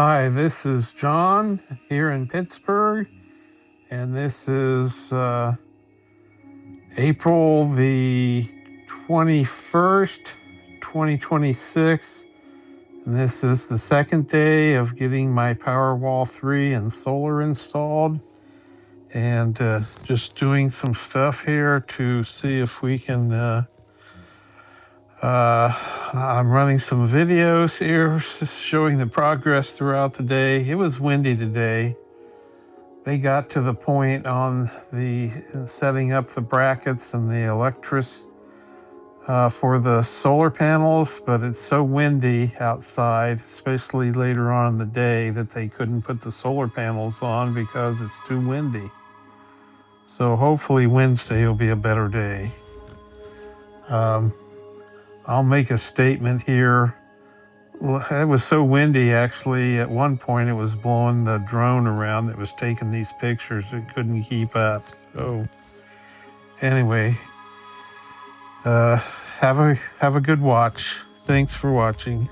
Hi, this is John here in Pittsburgh, and this is April the 21st, 2026. And this is the second day of getting my PowerWall 3 and solar installed, and just doing some stuff here to see if we can. I'm running some videos here showing the progress throughout the day. It was windy today. They got to the point on the setting up the brackets and the electrics for the solar panels, but it's so windy outside, especially later on in the day, that they couldn't put the solar panels on because it's too windy. So hopefully Wednesday will be a better day. I'll make a statement here. Well, it was so windy, actually, at one point it was blowing the drone around that was taking these pictures. It couldn't keep up. So anyway, have a good watch. Thanks for watching.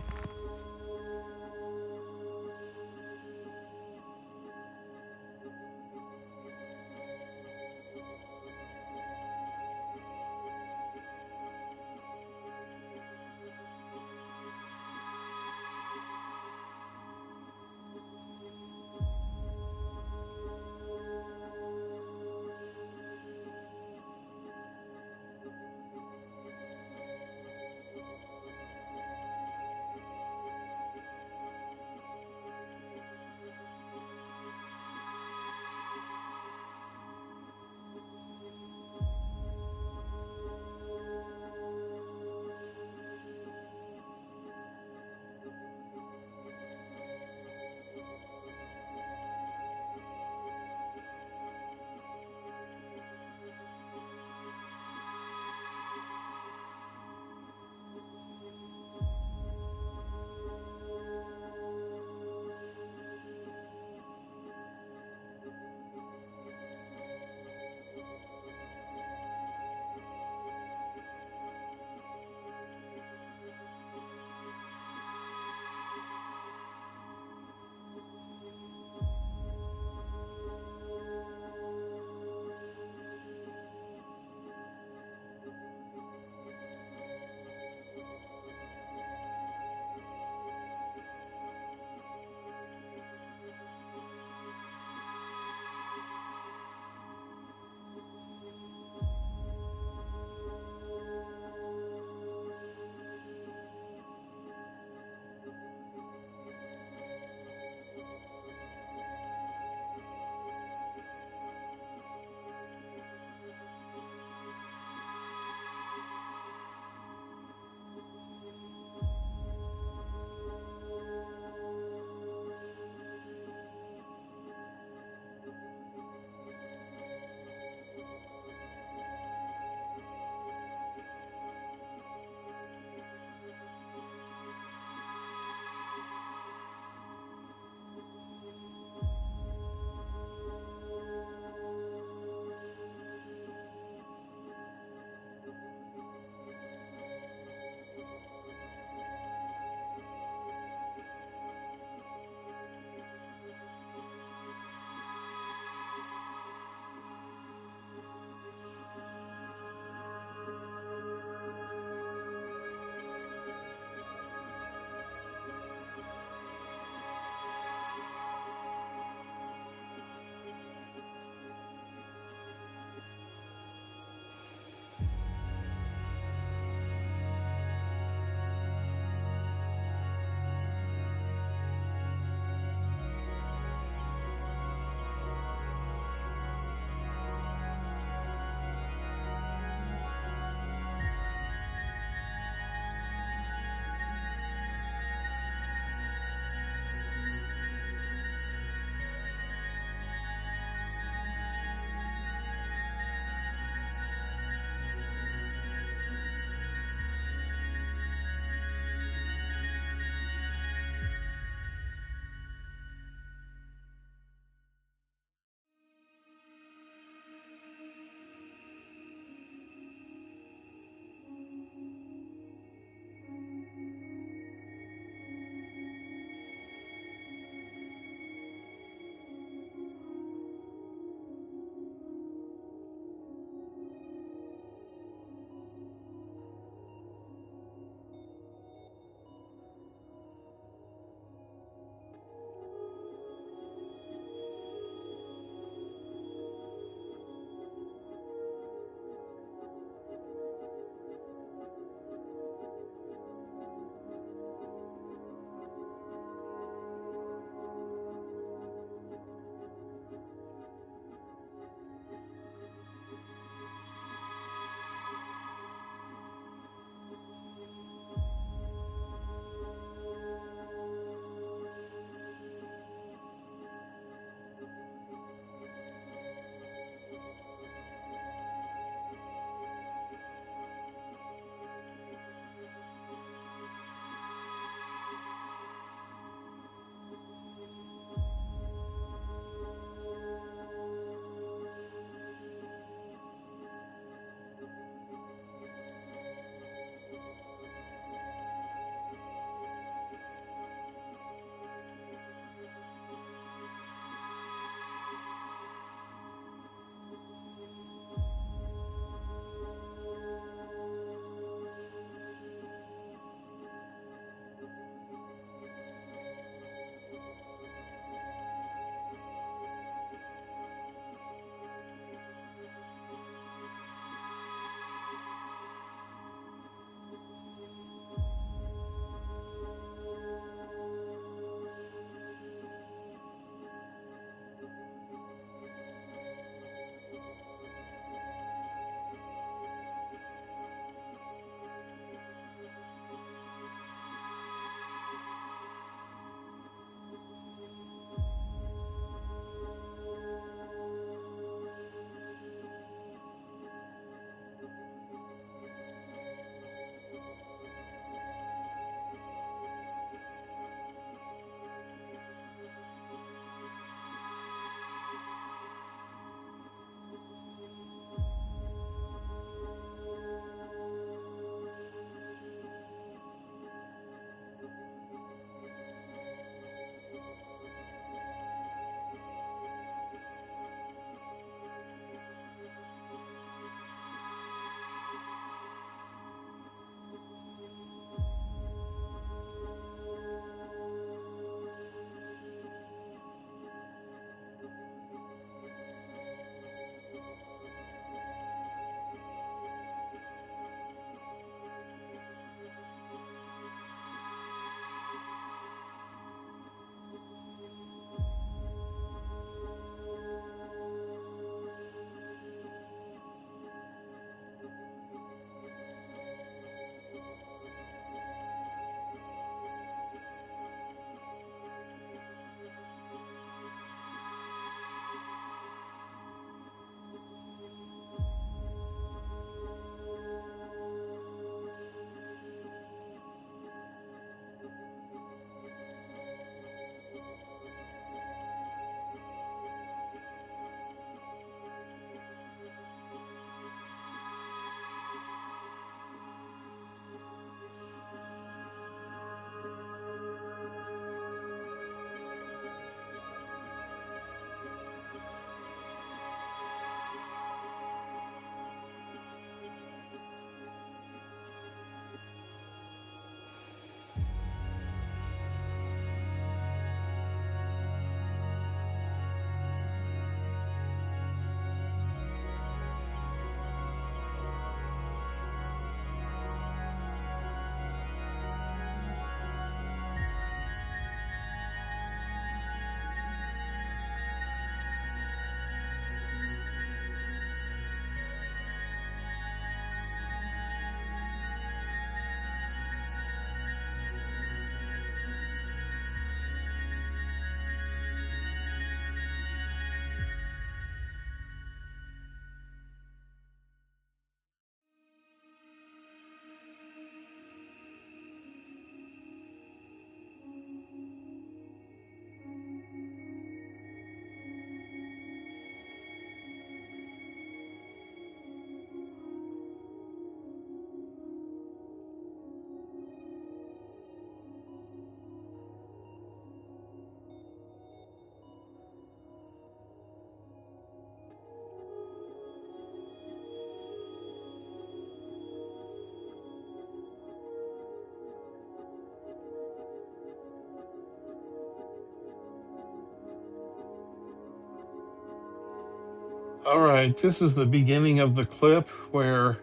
All right, this is the beginning of the clip where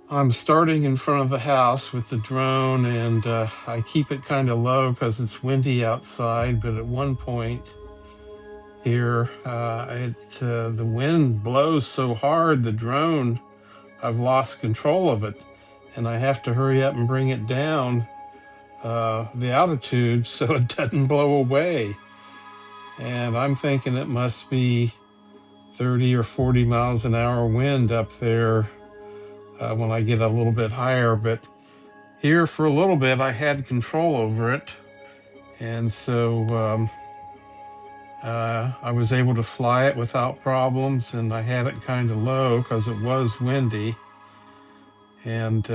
I'm starting in front of the house with the drone, and I keep it kind of low because it's windy outside. But at one point here, the wind blows so hard, the drone, I've lost control of it, and I have to hurry up and bring it down the altitude so it doesn't blow away. And I'm thinking it must be 30 or 40 miles an hour wind up there when I get a little bit higher. But here for a little bit, I had control over it. And so I was able to fly it without problems, and I had it kind of low because it was windy. And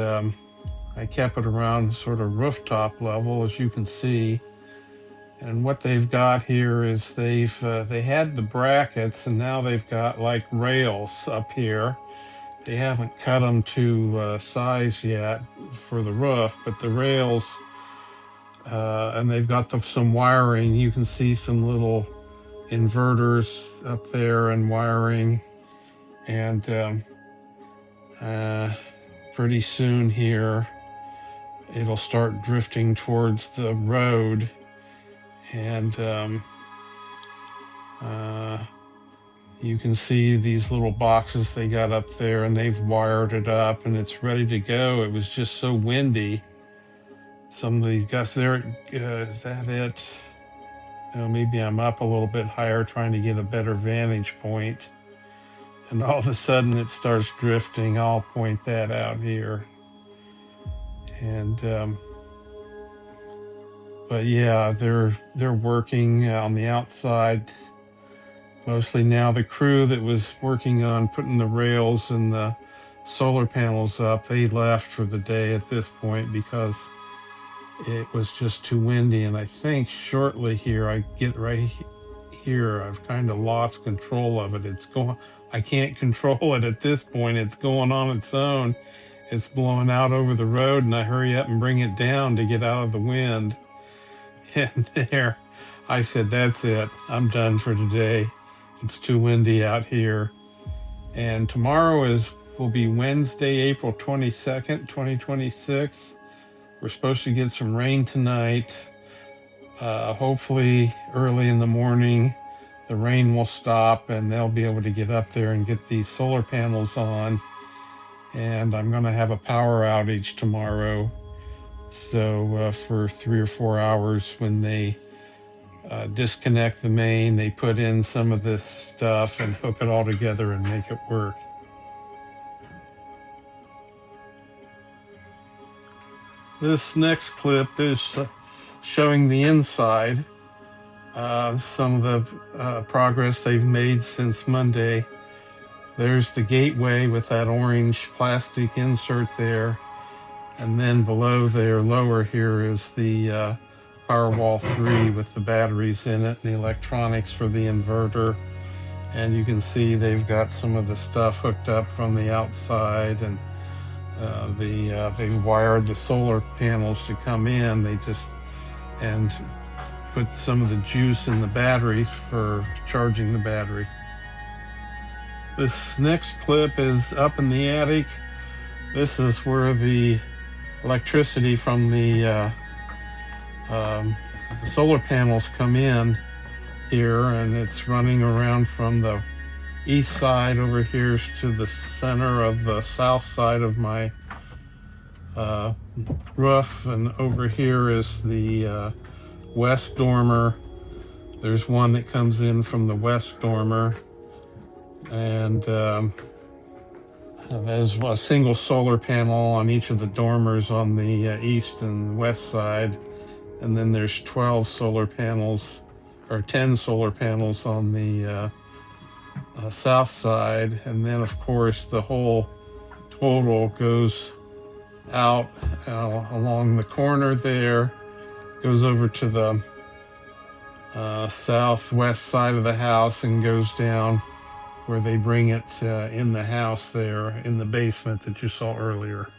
I kept it around sort of rooftop level, as you can see. And what they've got here is they had the brackets, and now they've got like rails up here. They haven't cut them to size yet for the roof, but the rails, and they've got some wiring. You can see some little inverters up there and wiring. And pretty soon here, it'll start drifting towards the road. And you can see these little boxes they got up there, and they've wired it up and it's ready to go. It was just so windy. Some of these guys there, is that it? Maybe I'm up a little bit higher trying to get a better vantage point. And all of a sudden it starts drifting. I'll point that out here. And but yeah, they're working on the outside. Mostly now the crew that was working on putting the rails and the solar panels up, they left for the day at this point because it was just too windy. And I think shortly here, I get right here, I've kind of lost control of it. I can't control it at this point. It's going on its own. It's blowing out over the road, and I hurry up and bring it down to get out of the wind. And there, I said, that's it. I'm done for today. It's too windy out here. And tomorrow will be Wednesday, April 22nd, 2026. We're supposed to get some rain tonight. Hopefully early in the morning, the rain will stop and they'll be able to get up there and get these solar panels on. And I'm going to have a power outage tomorrow. So for 3 or 4 hours, when they disconnect the main, they put in some of this stuff and hook it all together and make it work. This next clip is showing the inside, some of the progress they've made since Monday. There's the gateway with that orange plastic insert there. And then below there, lower here, is the PowerWall 3 with the batteries in it and the electronics for the inverter. And you can see they've got some of the stuff hooked up from the outside, and they've wired the solar panels to come in. And put some of the juice in the batteries for charging the battery. This next clip is up in the attic. This is where the electricity from the solar panels come in here, and it's running around from the east side over here to the center of the south side of my roof, and over here is the west dormer. There's one that comes in from the west dormer, and there's a single solar panel on each of the dormers on the east and west side. And then there's 12 solar panels, or 10 solar panels on the south side. And then, of course, the whole total goes out along the corner there, goes over to the southwest side of the house and goes down where they bring it in the house there in the basement that you saw earlier.